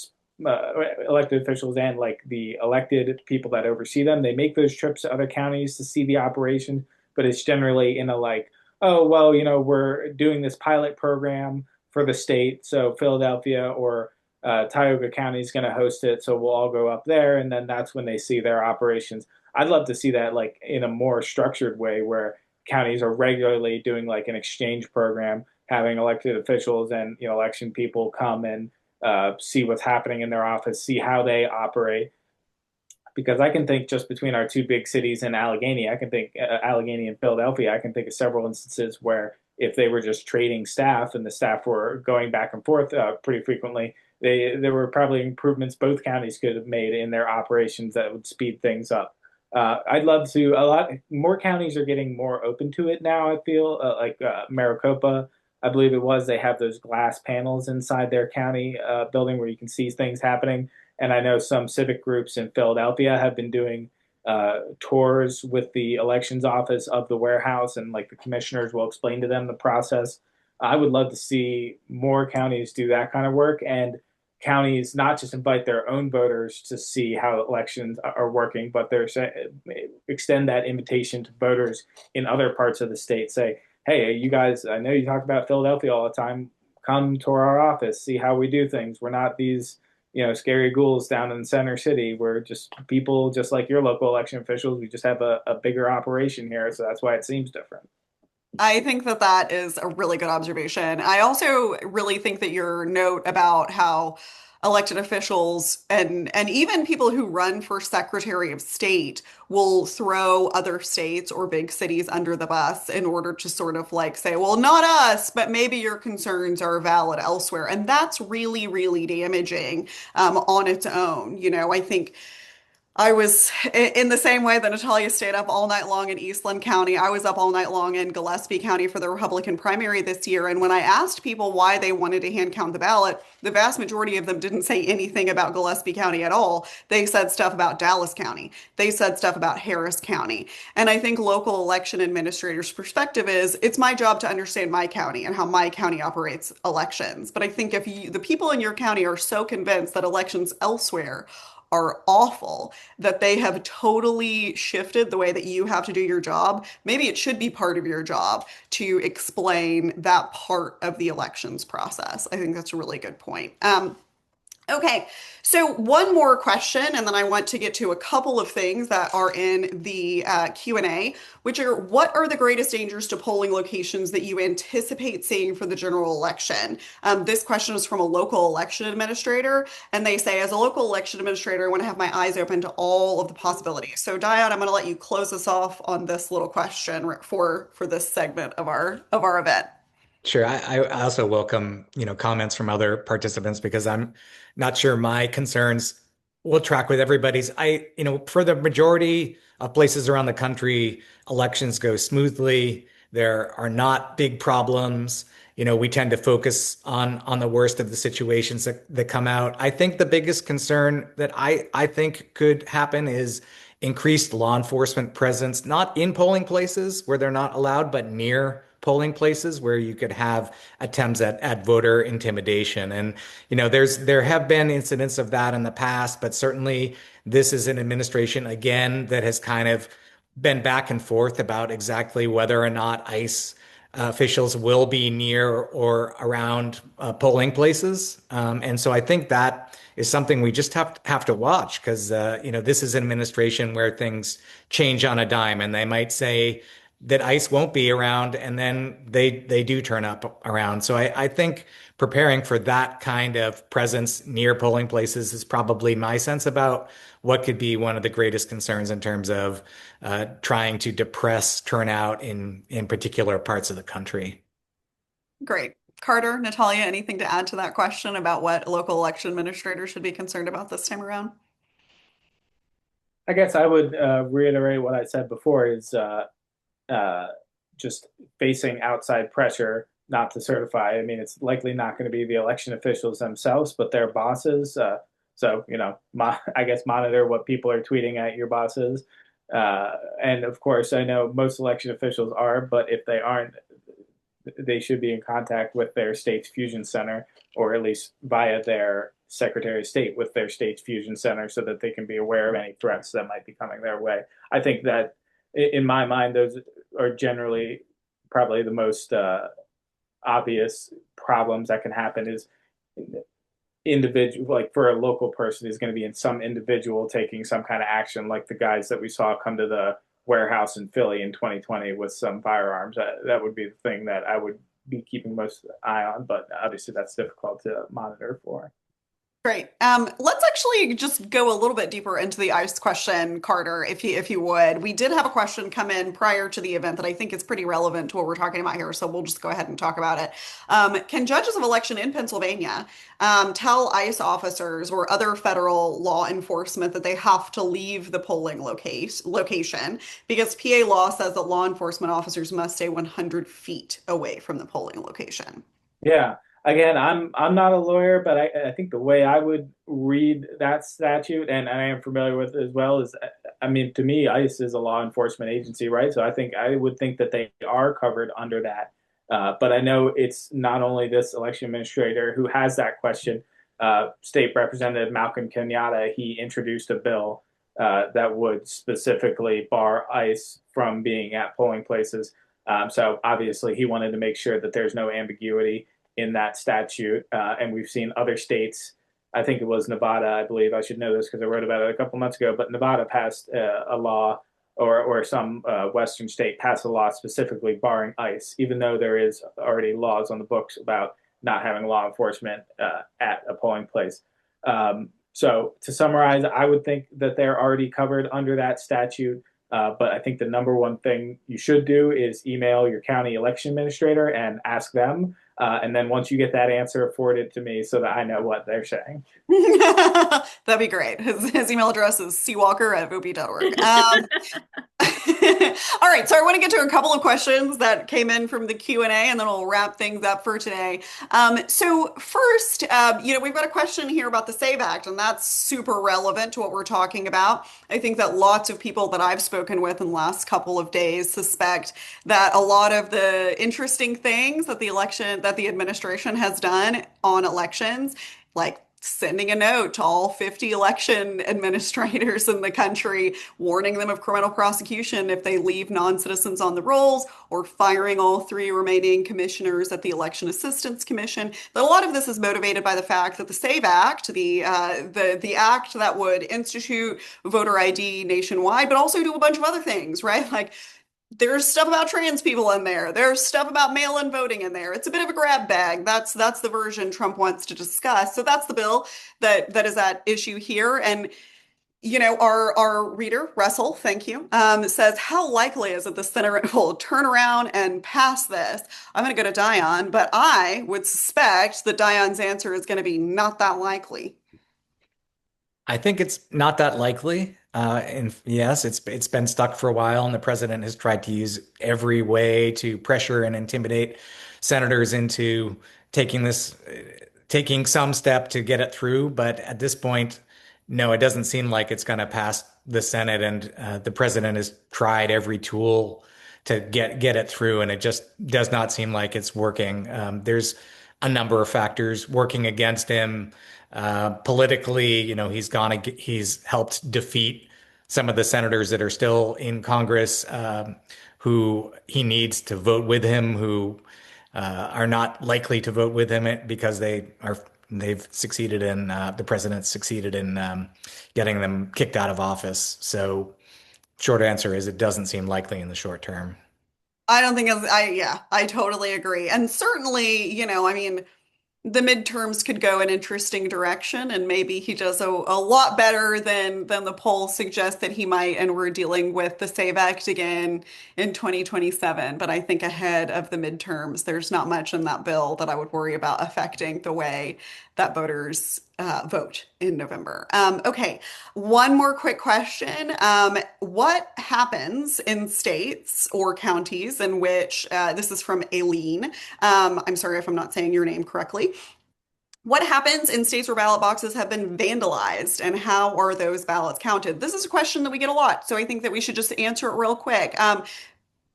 Speaker 4: elected officials and like the elected people that oversee them. They make those trips to other counties to see the operation, but it's generally in a like, oh, well, we're doing this pilot program for the state. So Philadelphia or Tioga County is going to host it. So we'll all go up there. And then that's when they see their operations. I'd love to see that like in a more structured way where counties are regularly doing like an exchange program, having elected officials and, election people come and see what's happening in their office, see how they operate, because I can think just between our two big cities in Allegheny, I can think Allegheny and Philadelphia, I can think of several instances where if they were just trading staff and the staff were going back and forth pretty frequently, there were probably improvements both counties could have made in their operations that would speed things up. I'd love to. A lot more counties are getting more open to it now. I feel like Maricopa, I believe it was. They have those glass panels inside their county building where you can see things happening. And I know some civic groups in Philadelphia have been doing tours with the elections office of the warehouse, and like the commissioners will explain to them the process. I would love to see more counties do that kind of work, and counties not just invite their own voters to see how elections are working, but extend that invitation to voters in other parts of the state. Say, hey, you guys, I know you talk about Philadelphia all the time. Come to our office, see how we do things. We're not these scary ghouls down in center city. We're just people just like your local election officials. We just have a bigger operation here. So that's why it seems different.
Speaker 1: I think that that is a really good observation. I also really think that your note about how elected officials and even people who run for Secretary of State will throw other states or big cities under the bus in order to sort of like say, well, not us, but maybe your concerns are valid elsewhere. And that's really, really damaging on its own. I think I was in the same way that Natalia stayed up all night long in Eastland County. I was up all night long in Gillespie County for the Republican primary this year. And when I asked people why they wanted to hand count the ballot, the vast majority of them didn't say anything about Gillespie County at all. They said stuff about Dallas County. They said stuff about Harris County. And I think local election administrators' perspective is it's my job to understand my county and how my county operates elections. But I think if the people in your county are so convinced that elections elsewhere are awful, that they have totally shifted the way that you have to do your job. Maybe it should be part of your job to explain that part of the elections process. I think that's a really good point. Okay, so one more question, and then I want to get to a couple of things that are in the Q&A, which are what are the greatest dangers to polling locations that you anticipate seeing for the general election? This question is from a local election administrator, and they say, as a local election administrator, I want to have my eyes open to all of the possibilities. So, Diane, I'm going to let you close us off on this little question for this segment of our event.
Speaker 3: Sure. I also welcome, comments from other participants because I'm not sure my concerns will track with everybody's. For the majority of places around the country, elections go smoothly. There are not big problems. We tend to focus on the worst of the situations that come out. I think the biggest concern that I think could happen is increased law enforcement presence, not in polling places where they're not allowed, but near polling places where you could have attempts at voter intimidation. And, there have been incidents of that in the past, but certainly this is an administration, again, that has kind of been back and forth about exactly whether or not ICE officials will be near or around polling places. And so I think that is something we just have to watch because, this is an administration where things change on a dime and they might say that ICE won't be around and then they do turn up around. So I think preparing for that kind of presence near polling places is probably my sense about what could be one of the greatest concerns in terms of trying to depress turnout in particular parts of the country.
Speaker 1: Great. Carter, Natalia, anything to add to that question about what local election administrators should be concerned about this time around?
Speaker 4: I guess I would reiterate what I said before is uh, just facing outside pressure not to certify. I mean, it's likely not going to be the election officials themselves, but their bosses. So, I guess monitor what people are tweeting at your bosses. And of course, I know most election officials are, but if they aren't, they should be in contact with their state's fusion center, or at least via their Secretary of State with their state's fusion center, so that they can be aware of any threats that might be coming their way. I think that, in my mind, those are generally probably the most obvious problems that can happen. Is individual, like for a local person, is going to be in some individual taking some kind of action, like the guys that we saw come to the warehouse in Philly in 2020 with some firearms. That would be the thing that I would be keeping most eye on, but obviously that's difficult to monitor for.
Speaker 1: Great. Let's actually just go a little bit deeper into the ICE question, Carter, if you would. We did have a question come in prior to the event that I think is pretty relevant to what we're talking about here, so we'll just go ahead and talk about it. Can judges of election in Pennsylvania tell ICE officers or other federal law enforcement that they have to leave the polling location because PA law says that law enforcement officers must stay 100 feet away from the polling location?
Speaker 4: Yeah. Again, I'm not a lawyer, but I think the way I would read that statute, and I am familiar with it as well, is, I mean, to me, ICE is a law enforcement agency, right? So I would think that they are covered under that. But I know it's not only this election administrator who has that question. State Representative Malcolm Kenyatta, he introduced a bill that would specifically bar ICE from being at polling places. So obviously, he wanted to make sure that there's no ambiguity in that statute. And we've seen other states, I think it was Nevada, I believe, I should know this because I wrote about it a couple months ago, but Nevada passed a law, or some Western state passed a law specifically barring ICE, even though there is already laws on the books about not having law enforcement at a polling place. So to summarize, I would think that they're already covered under that statute. But I think the number one thing you should do is email your county election administrator and ask them. And then once you get that answer, forward it to me so that I know what they're saying.
Speaker 1: That'd be great. His email address is cwalker@votebeat.org. All right, so I want to get to a couple of questions that came in from the Q&A, and then we'll wrap things up for today. So first, we've got a question here about the SAVE Act, and that's super relevant to what we're talking about. I think that lots of people that I've spoken with in the last couple of days suspect that a lot of the interesting things that the administration has done on elections, like sending a note to all 50 election administrators in the country, warning them of criminal prosecution if they leave non-citizens on the rolls, or firing all three remaining commissioners at the Election Assistance Commission. But a lot of this is motivated by the fact that the SAVE Act, the act that would institute voter ID nationwide, but also do a bunch of other things, right? Like there's stuff about trans people in there. There's stuff about mail-in voting in there. It's a bit of a grab bag. That's the version Trump wants to discuss. So that's the bill that is at issue here. And our reader Russell, thank you, says, how likely is it the Senate will turn around and pass this? I'm going to go to Dion, but I would suspect that Dion's answer is going to be not that likely.
Speaker 3: I think it's not that likely. And yes, it's been stuck for a while, and the president has tried to use every way to pressure and intimidate senators into taking this, taking some step to get it through. But at this point, no, it doesn't seem like it's going to pass the Senate, and the president has tried every tool to get it through, and it just does not seem like it's working. There's a number of factors working against him. Politically, he's helped defeat some of the senators that are still in Congress, who he needs to vote with him, who are not likely to vote with him because they've succeeded in the president succeeded in getting them kicked out of office. So, short answer is it doesn't seem likely in the short term.
Speaker 1: I don't think yeah, I totally agree. And certainly, I mean, the midterms could go an interesting direction, and maybe he does a lot better than the polls suggest that he might, and we're dealing with the SAVE Act again in 2027. But I think ahead of the midterms, there's not much in that bill that I would worry about affecting the way that voters vote in November. Okay, one more quick question. What happens in states or counties in which, this is from Aileen, I'm sorry if I'm not saying your name correctly. What happens in states where ballot boxes have been vandalized, and how are those ballots counted? This is a question that we get a lot, so I think that we should just answer it real quick.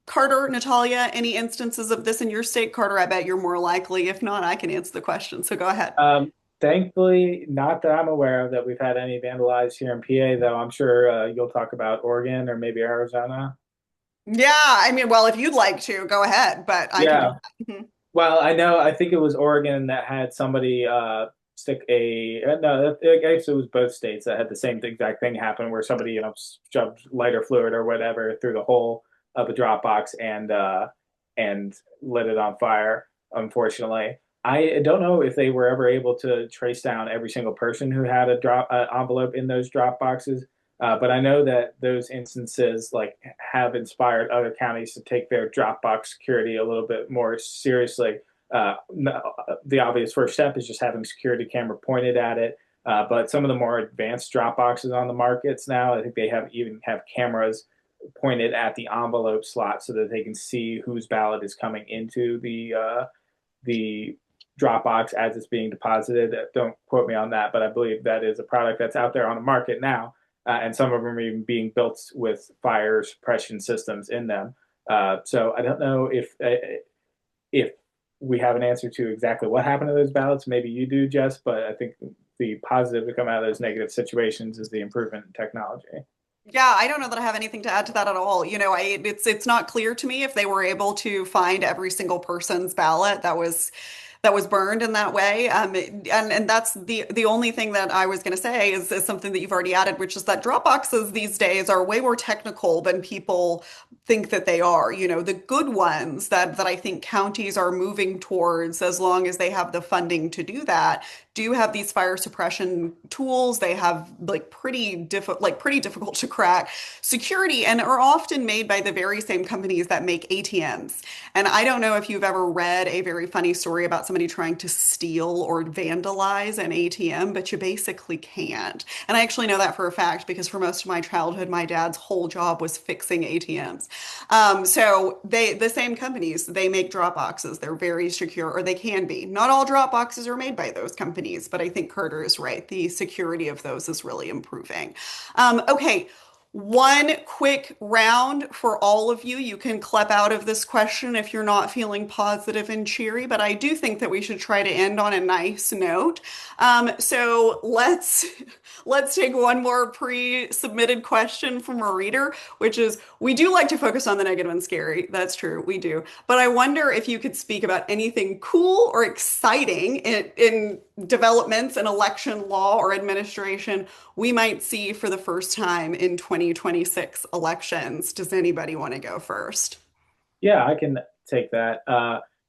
Speaker 1: Carter, Natalia, any instances of this in your state? Carter, I bet you're more likely. If not, I can answer the question, so go ahead.
Speaker 4: Thankfully, not that I'm aware of that we've had any vandalized here in PA, though I'm sure you'll talk about Oregon or maybe Arizona.
Speaker 1: Yeah, I mean, well, if you'd like to, go ahead, but I can do
Speaker 4: Yeah.
Speaker 1: that. Mhm.
Speaker 4: Well, I think it was Oregon that had somebody stick no, I guess it was both states that had the same exact thing happen where somebody, shoved lighter fluid or whatever through the hole of a drop box and lit it on fire, unfortunately. I don't know if they were ever able to trace down every single person who had a drop envelope in those drop boxes. But I know that those instances like have inspired other counties to take their Dropbox security a little bit more seriously. The obvious first step is just having security camera pointed at it. But some of the more advanced Dropboxes on the markets now, I think they even have cameras pointed at the envelope slot so that they can see whose ballot is coming into the Dropbox as it's being deposited. Don't quote me on that, but I believe that is a product that's out there on the market now, and some of them are even being built with fire suppression systems in them. So I don't know if we have an answer to exactly what happened to those ballots. Maybe you do, Jess, but I think the positive to come out of those negative situations is the improvement in technology.
Speaker 1: Yeah, I don't know that I have anything to add to that at all. It's not clear to me if they were able to find every single person's ballot that was burned in that way. And that's the only thing that I was going to say is something that you've already added, which is that drop boxes these days are way more technical than people think that they are. The good ones that I think counties are moving towards, as long as they have the funding to do that, do have these fire suppression tools. They have pretty difficult to crack security, and are often made by the very same companies that make ATMs. And I don't know if you've ever read a very funny story about somebody trying to steal or vandalize an ATM, but you basically can't. And I actually know that for a fact because for most of my childhood, my dad's whole job was fixing ATMs. So the same companies, they make drop boxes. They're very secure, or they can be. Not all drop boxes are made by those companies, but I think Carter is right. The security of those is really improving. Okay. One quick round for all of you. You can clap out of this question if you're not feeling positive and cheery, but I do think that we should try to end on a nice note. So let's take one more pre-submitted question from a reader, which is we do like to focus on the negative and scary. That's true, we do. But I wonder if you could speak about anything cool or exciting in developments in election law or administration we might see for the first time in 2026 elections. Does anybody want to go first?
Speaker 4: Yeah, I can take that.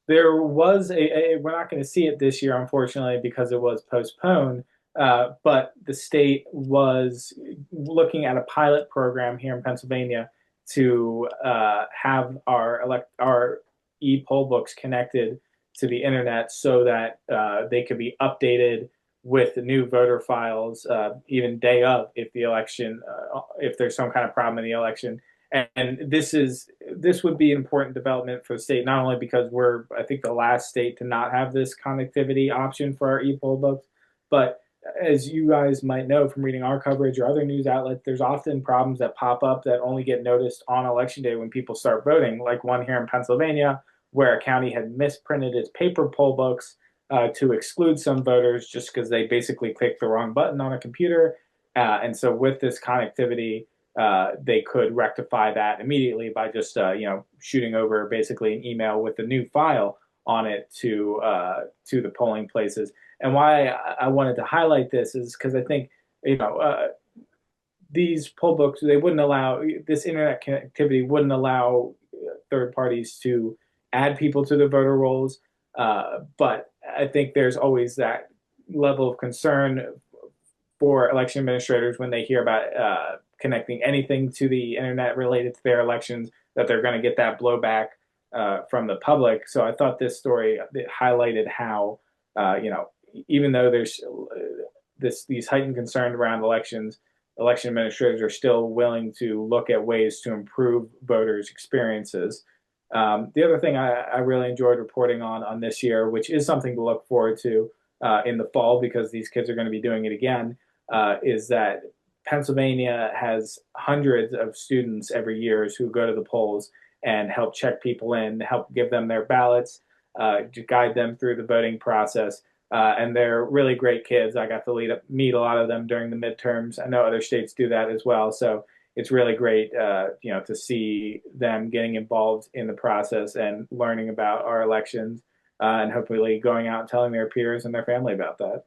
Speaker 4: There was we're not going to see it this year, unfortunately, because it was postponed. But the state was looking at a pilot program here in Pennsylvania to have our e-poll books connected to the internet so that they could be updated with the new voter files even day of if the election, if there's some kind of problem in the election. And this would be an important development for the state, not only because we're, I think, the last state to not have this connectivity option for our e-poll books, but as you guys might know from reading our coverage or other news outlets, there's often problems that pop up that only get noticed on election day when people start voting, like one here in Pennsylvania, where a county had misprinted its paper poll books to exclude some voters just because they basically clicked the wrong button on a computer. And so with this connectivity, they could rectify that immediately by just shooting over basically an email with the new file on it to the polling places. And why I wanted to highlight this is because I think these poll books, they wouldn't allow, this internet connectivity wouldn't allow third parties to add people to the voter rolls. But I think there's always that level of concern for election administrators when they hear about connecting anything to the internet related to their elections, that they're going to get that blowback from the public. So I thought this story highlighted how, even though there's these heightened concerns around elections, election administrators are still willing to look at ways to improve voters' experiences. The other thing I really enjoyed reporting on this year, which is something to look forward to in the fall because these kids are going to be doing it again, is that Pennsylvania has hundreds of students every year who go to the polls and help check people in, help give them their ballots, to guide them through the voting process. And they're really great kids. I got to meet a lot of them during the midterms. I know other states do that as well. So it's really great, to see them getting involved in the process and learning about our elections, and hopefully going out and telling their peers and their family about that.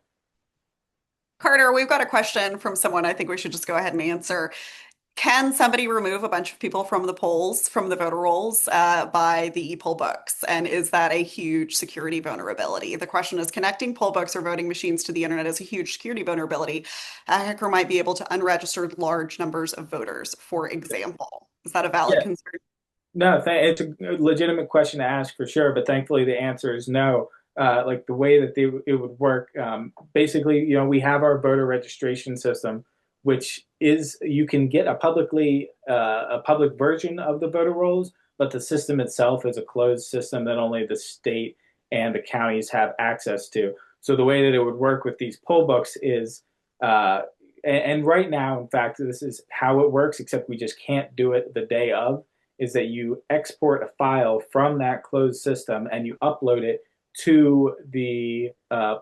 Speaker 1: Carter, we've got a question from someone I think we should just go ahead and answer. Can somebody remove a bunch of people from the polls, from the voter rolls, by the e-poll books? And is that a huge security vulnerability? The question is, connecting poll books or voting machines to the internet is a huge security vulnerability. A hacker might be able to unregister large numbers of voters, for example. Is that a valid
Speaker 4: Yeah,
Speaker 1: concern?
Speaker 4: no, it's a legitimate question to ask for sure, but thankfully the answer is no. Like the way that it would work, basically, we have our voter registration system, which is you can get a public version of the voter rolls, but the system itself is a closed system that only the state and the counties have access to. So the way that it would work with these poll books is, and right now, in fact, this is how it works, except we just can't do it the day of, is that you export a file from that closed system and you upload it to the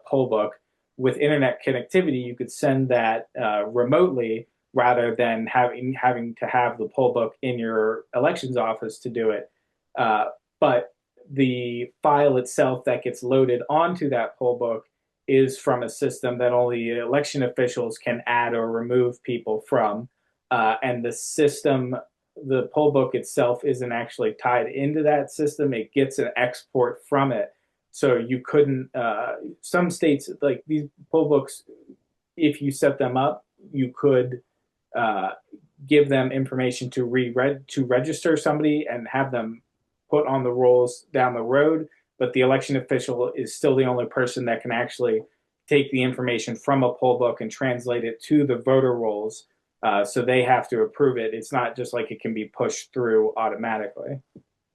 Speaker 4: poll book. With internet connectivity, you could send that remotely rather than having to have the poll book in your elections office to do it. But the file itself that gets loaded onto that poll book is from a system that only election officials can add or remove people from. And the poll book itself isn't actually tied into that system. It gets an export from it. So you couldn't, some states, like these poll books, if you set them up, you could give them information to register somebody and have them put on the rolls down the road. But the election official is still the only person that can actually take the information from a poll book and translate it to the voter rolls. So they have to approve it. It's not just like it can be pushed through automatically.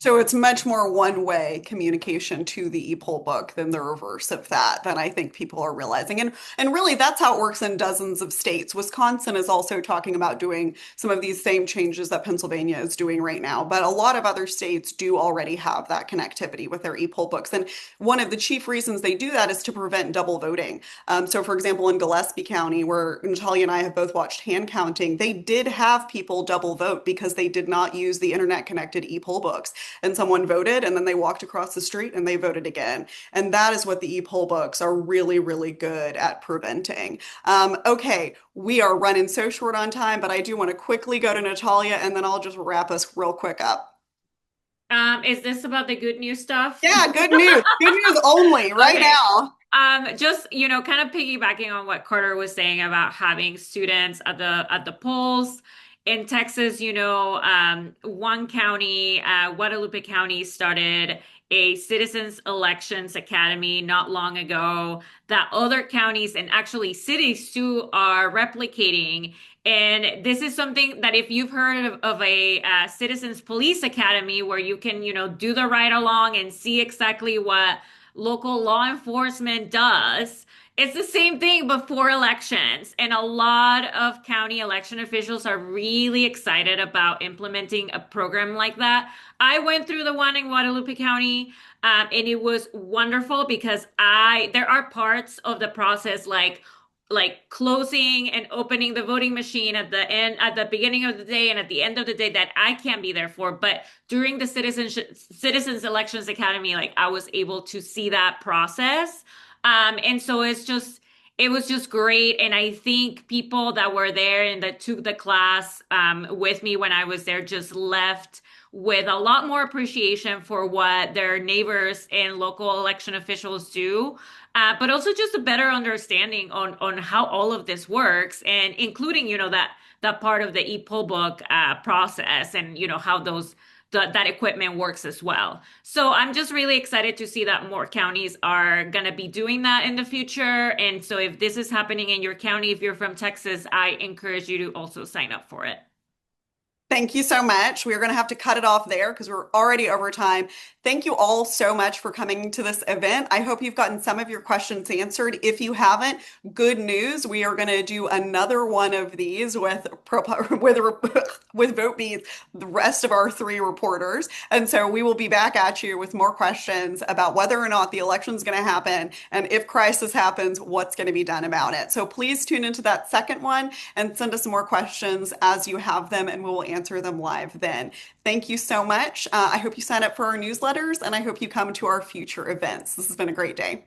Speaker 1: So it's much more one-way communication to the e-poll book than the reverse of that, than I think people are realizing. And really that's how it works in dozens of states. Wisconsin is also talking about doing some of these same changes that Pennsylvania is doing right now, but a lot of other states do already have that connectivity with their e-poll books. And one of the chief reasons they do that is to prevent double voting. So for example, in Gillespie County, where Natalia and I have both watched hand counting, they did have people double vote because they did not use the internet connected e-poll books, and someone voted and then they walked across the street and they voted again. And that is what the e-poll books are really, really good at preventing. Okay, we are running so short on time, but I do want to quickly go to Natalia and then I'll just wrap us real quick up.
Speaker 2: Is this about the good news stuff?
Speaker 1: Yeah, good news. Good news only right
Speaker 2: Okay.
Speaker 1: now.
Speaker 2: Just, kind of piggybacking on what Carter was saying about having students at the polls. In Texas, one county, Guadalupe County, started a Citizens Elections Academy not long ago that other counties and actually cities too are replicating. And this is something that if you've heard of a Citizens Police Academy where you can, do the ride along and see exactly what local law enforcement does. It's the same thing before elections. And a lot of county election officials are really excited about implementing a program like that. I went through the one in Guadalupe County, and it was wonderful because there are parts of the process like closing and opening the voting machine at the end, at the beginning of the day and at the end of the day that I can't be there for. But during the Citizens Elections Academy, like I was able to see that process. And so it was just great. And I think people that were there and that took the class with me when I was there just left with a lot more appreciation for what their neighbors and local election officials do, but also just a better understanding on how all of this works, and including, that part of the e-poll book process, and how that equipment works as well. So I'm just really excited to see that more counties are going to be doing that in the future. And so if this is happening in your county, if you're from Texas, I encourage you to also sign up for it.
Speaker 1: Thank you so much. We're going to have to cut it off there because we're already over time. Thank you all so much for coming to this event. I hope you've gotten some of your questions answered. If you haven't, good news. We are going to do another one of these with Votebeat, the rest of our three reporters. And so we will be back at you with more questions about whether or not the election is going to happen, and if crisis happens, what's going to be done about it. So please tune into that second one and send us more questions as you have them, and we will answer them live then. Thank you so much. I hope you sign up for our newsletters, and I hope you come to our future events. This has been a great day.